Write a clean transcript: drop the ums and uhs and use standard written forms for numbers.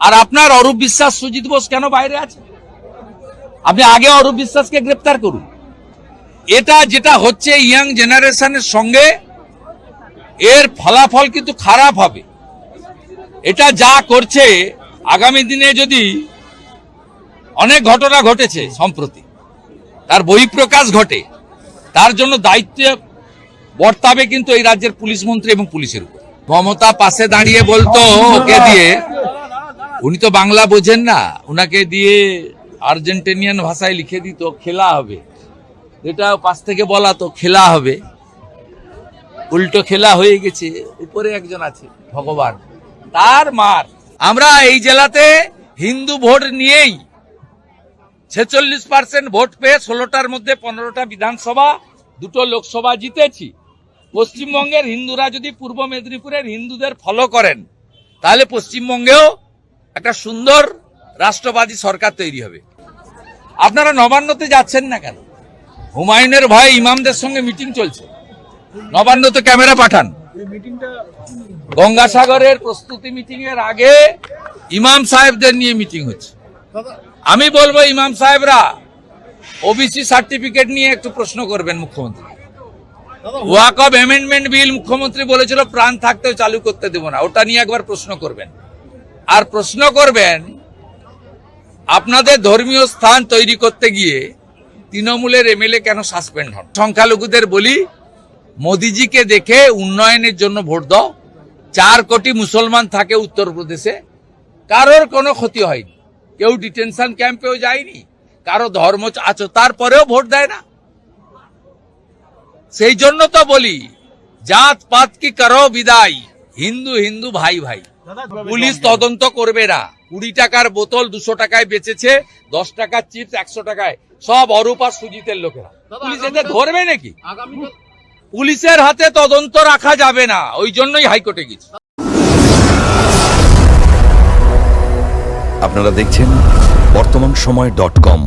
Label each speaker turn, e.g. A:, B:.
A: আর আপনার অরূপ বিশ্বাস, সুজিত বোস কেন বাইরে আছে? আপনি আগে অরূপ বিশ্বাসকে গ্রেপ্তার করুন। এটা যেটা হচ্ছে ইয়াং জেনারেশনের সঙ্গে, এর ফলাফল কিন্তু খারাপ হবে। এটা যা করছে, আগামী দিনে যদি অনেক ঘটনা ঘটেছে সম্প্রতি, তার বহিঃপ্রকাশ ঘটে, তার জন্য দায়িত্ব বর্তাবে কিন্তু এই রাজ্যের পুলিশ মন্ত্রী এবং পুলিশের উপর। মমতা পাশে দাঁড়িয়ে বলতো ওকে দিয়ে, উনি তো বাংলা বোঝেন না, উনাকে দিয়ে আর্জেন্টিনিয়ান ভাষায় লিখে দিত খেলা হবে, যেটা পাশ থেকে বলা তো খেলা হবে, উল্টো খেলা হয়ে গেছে। উপরে একজন আছে ভগবান, তার মার। আমরা এই জেলাতে হিন্দু ভোট নিয়েই 46% ভোট পেয়ে 16টার মধ্যে 15টা বিধানসভা, 2টো লোকসভা জিতেছি। পশ্চিমবঙ্গের হিন্দুরা যদি পূর্ব মেদিনীপুরের হিন্দুদের ফলো করেন, তাহলে পশ্চিমবঙ্গেও একটা সুন্দর রাষ্ট্রবাদী সরকার তৈরি হবে। আপনারা নবান্নতে যাচ্ছেন না কেন? হুমায়ুনের ভাই ইমামদের সঙ্গে মিটিং চলছে, নবান্নতে ক্যামেরা পাঠান। গঙ্গাসাগরের প্রস্তুতি মিটিং এর আগে ইমাম সাহেবদের নিয়ে মিটিং হচ্ছে। আমি বলবো ইমাম সাহেবরা ওবিসি সার্টিফিকেট নিয়ে একটু প্রশ্ন করবেন মুখ্যমন্ত্রী। ওয়াকফ অ্যামেন্ডমেন্ট বিল মুখ্যমন্ত্রী বলেছিল প্রাণ থাকতেও চালু করতে দেব না, ওটা নিয়ে একবার প্রশ্ন করবেন। আর প্রশ্ন করবেন আপনাদের ধর্মীয় স্থান তৈরি করতে গিয়ে তৃণমূলের এমএলএ কেন সাসপেন্ড হন। সংখ্যালঘুদের বলি, মোদিজিকে দেখে উন্নয়নের জন্য ভোট দাও। 4 কোটি মুসলমান থাকে উত্তরপ্রদেশে, কারোর কোনো ক্ষতি হয়নি, কেউ ডিটেনশন ক্যাম্পেও যায়নি, কারো ধর্ম আছো, তারপরেও ভোট দেয় না। সেই জন্য তো বলি জাত পাত কি করো বিদায়, হিন্দু হিন্দু ভাই ভাই। পুলিশ তদন্ত করবে না। 20 টাকার বোতল 200 টাকায় বেচেছে, 10 টাকার চিপস 100 টাকায়, সব অরূপ আর সুজিতের লোকেরা। পুলিশ এদের ধরবে নাকি? পুলিশের হাতে তদন্ত রাখা যাবে না, ওই জন্যই হাইকোর্টে গেছে।
B: আপনারা দেখছেন বর্তমান সময়.com।